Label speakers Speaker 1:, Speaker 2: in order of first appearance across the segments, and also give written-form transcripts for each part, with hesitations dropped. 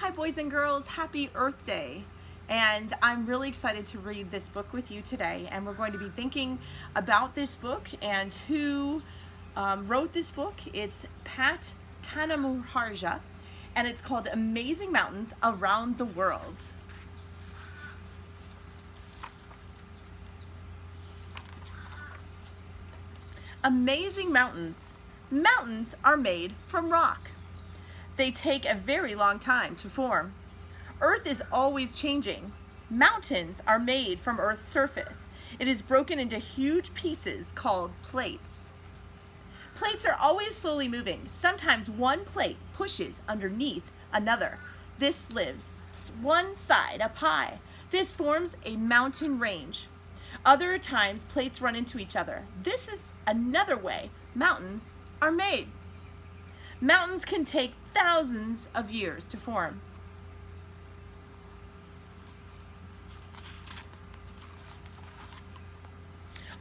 Speaker 1: Hi boys and girls, happy Earth Day. And I'm really excited to read this book with you today. And we're going to be thinking about this book and who wrote this book. It's Pat Tanamurhaja, and it's called Amazing Mountains Around the World. Amazing mountains. Mountains are made from rock. They take a very long time to form. Earth is always changing. Mountains are made from Earth's surface. It is broken into huge pieces called plates. Plates are always slowly moving. Sometimes one plate pushes underneath another. This lifts one side up high. This forms a mountain range. Other times plates run into each other. This is another way mountains are made. Mountains can take thousands of years to form.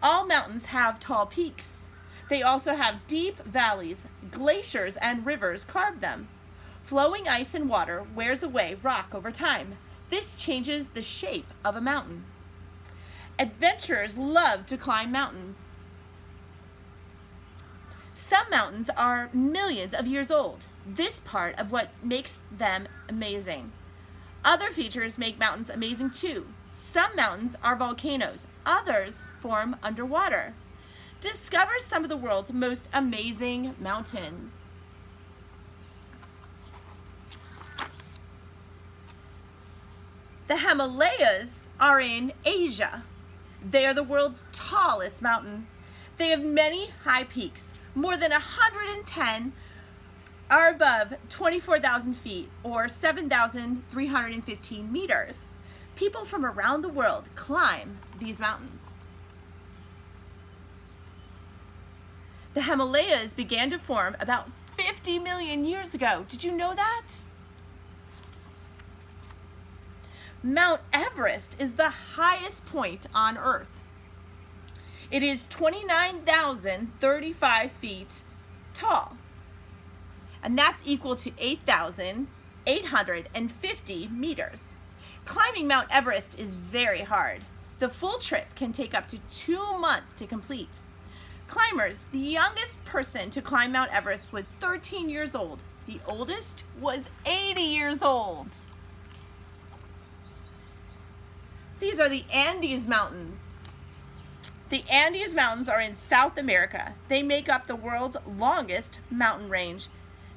Speaker 1: All mountains have tall peaks. They also have deep valleys. Glaciers and rivers carve them. Flowing ice and water wears away rock over time. This changes the shape of a mountain. Adventurers love to climb mountains. Some mountains are millions of years old. This part of what makes them amazing. Other features make mountains amazing too. Some mountains are volcanoes. Others form underwater. Discover some of the world's most amazing mountains. The Himalayas are in Asia. They are the world's tallest mountains. They have many high peaks. More than 110 are above 24,000 feet or 7,315 meters. People from around the world climb these mountains. The Himalayas began to form about 50 million years ago. Did you know that? Mount Everest is the highest point on Earth. It is 29,035 feet tall, and that's equal to 8,850 meters. Climbing Mount Everest is very hard. The full trip can take up to 2 months to complete. Climbers, the youngest person to climb Mount Everest was 13 years old. The oldest was 80 years old. These are the Andes Mountains. The Andes Mountains are in South America. They make up the world's longest mountain range.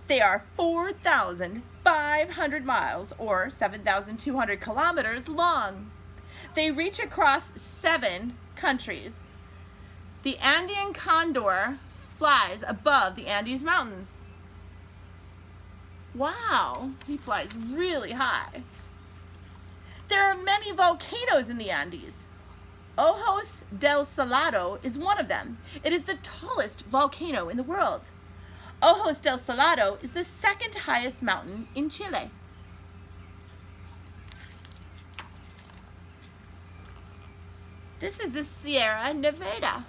Speaker 1: They are 4,500 miles or 7,200 kilometers long. They reach across 7 countries. The Andean condor flies above the Andes Mountains. Wow, he flies really high. There are many volcanoes in the Andes. Ojos del Salado is one of them. It is the tallest volcano in the world. Ojos del Salado is the second highest mountain in Chile. This is the Sierra Nevada.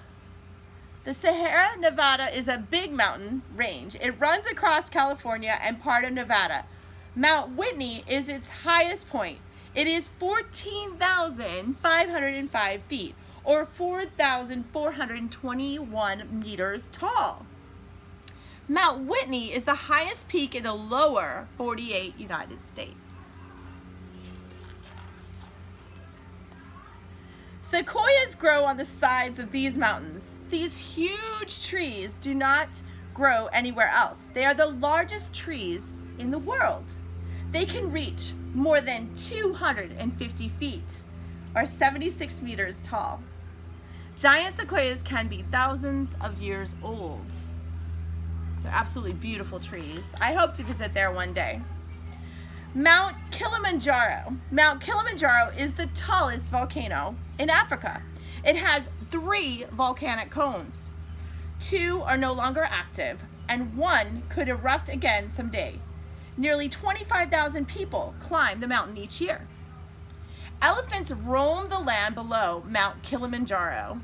Speaker 1: The Sierra Nevada is a big mountain range. It runs across California and part of Nevada. Mount Whitney is its highest point. It is 14,505 feet, or 4,421 meters tall. Mount Whitney is the highest peak in the lower 48 United States. Sequoias grow on the sides of these mountains. These huge trees do not grow anywhere else. They are the largest trees in the world. They can reach more than 250 feet, or 76 meters tall. Giant sequoias can be thousands of years old. They're absolutely beautiful trees. I hope to visit there one day. Mount Kilimanjaro. Mount Kilimanjaro is the tallest volcano in Africa. It has 3 volcanic cones. 2 are no longer active, and 1 could erupt again someday. Nearly 25,000 people climb the mountain each year. Elephants roam the land below Mount Kilimanjaro.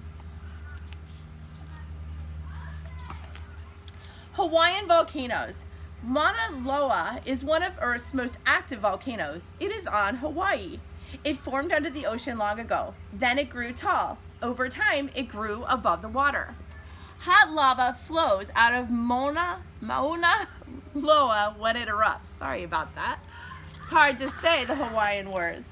Speaker 1: Hawaiian volcanoes. Mauna Loa is one of Earth's most active volcanoes. It is on Hawaii. It formed under the ocean long ago. Then it grew tall. Over time, it grew above the water. Hot lava flows out of Mauna Loa when it erupts. Sorry about that. It's hard to say the Hawaiian words.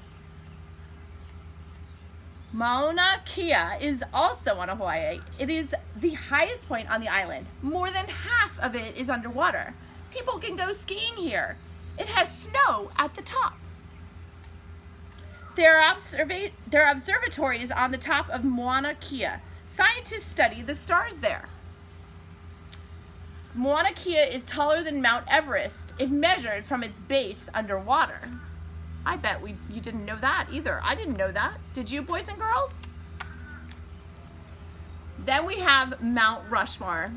Speaker 1: Mauna Kea is also on Hawaii. It is the highest point on the island. More than half of it is underwater. People can go skiing here. It has snow at the top. There are observatories on the top of Mauna Kea. Scientists study the stars there. Mauna Kea is taller than Mount Everest if measured from its base underwater. I bet you didn't know that either. I didn't know that. Did you, boys and girls? Then we have Mount Rushmore.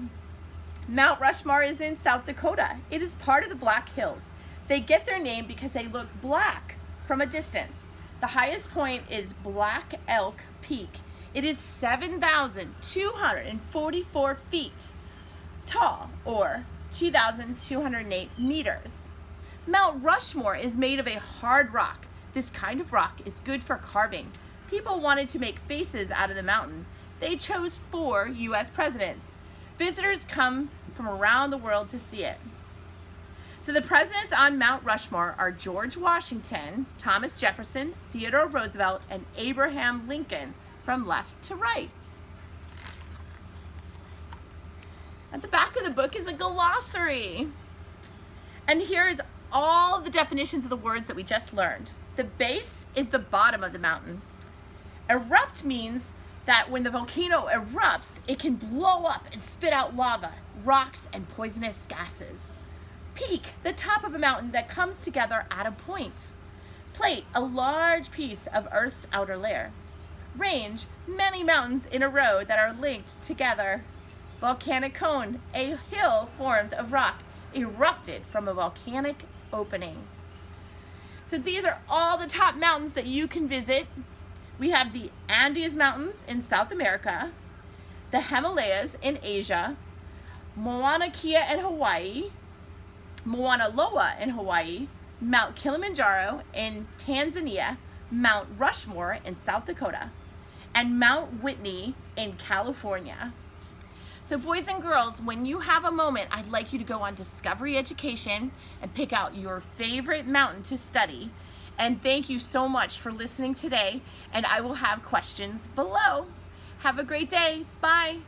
Speaker 1: Mount Rushmore is in South Dakota. It is part of the Black Hills. They get their name because they look black from a distance. The highest point is Black Elk Peak. It is 7,244 feet tall, or 2,208 meters. Mount Rushmore is made of a hard rock. This kind of rock is good for carving. People wanted to make faces out of the mountain. They chose 4 U.S. presidents. Visitors come from around the world to see it. So the presidents on Mount Rushmore are George Washington, Thomas Jefferson, Theodore Roosevelt, and Abraham Lincoln, from left to right. At the back of the book is a glossary. And here is all the definitions of the words that we just learned. The base is the bottom of the mountain. Erupt means that when the volcano erupts, it can blow up and spit out lava, rocks, and poisonous gases. Peak, the top of a mountain that comes together at a point. Plate, a large piece of Earth's outer layer. Range, many mountains in a row that are linked together. Volcanic cone, a hill formed of rock, erupted from a volcanic opening. So these are all the top mountains that you can visit. We have the Andes Mountains in South America, the Himalayas in Asia, Mauna Kea in Hawaii, Mauna Loa in Hawaii, Mount Kilimanjaro in Tanzania, Mount Rushmore in South Dakota, and Mount Whitney in California. So boys and girls, when you have a moment, I'd like you to go on Discovery Education and pick out your favorite mountain to study. And thank you so much for listening today, and I will have questions below. Have a great day. Bye.